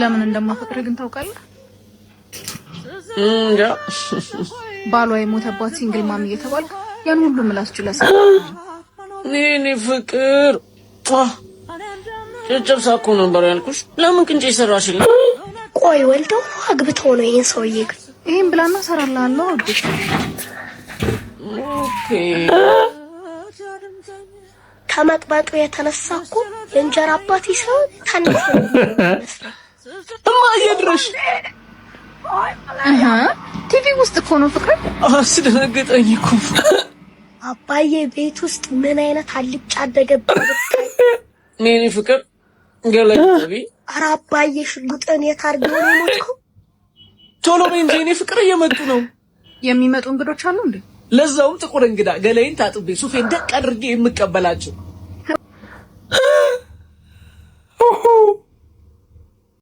ለምን እንደማፈቅር ግን ታውቃለህ? ባሏ የሞተባት ሲንግል ማም እየተባልኩ ያን ሁሉ ምላስ ጭላስ እኔ ፍቅር ጨጨብሳ እኮ ነበር ያልኩሽ። ለምን ቅንጬ ሰራሽልኝ? ቆይ ወልደው አግብተው ነው ይሄን ሰውዬ ግን ይሄን ብላና ሰራላለሁ አዲስ ኦኬ ከመቅበጡ የተነሳ እኮ የእንጀራ አባቴ ሰው ታንሽ እየድረሽ ቲቪ ውስጥ እኮ ነው ፍቅር አስደነገጠኝ እኮ አባዬ ቤት ውስጥ ምን አይነት አልጫ አደገብኝ እኔ ፍቅር ገለጥቢ ኧረ አባዬ ሽጉጥን የታርገው ነው የሞትከው ቶሎ በእንጂ እኔ ፍቅር እየመጡ ነው የሚመጡ እንግዶች አሉ እንዴ ለዛውም ጥቁር እንግዳ ገለይን ታጥቤ ሱፌን ደቅ አድርጌ የምቀበላቸው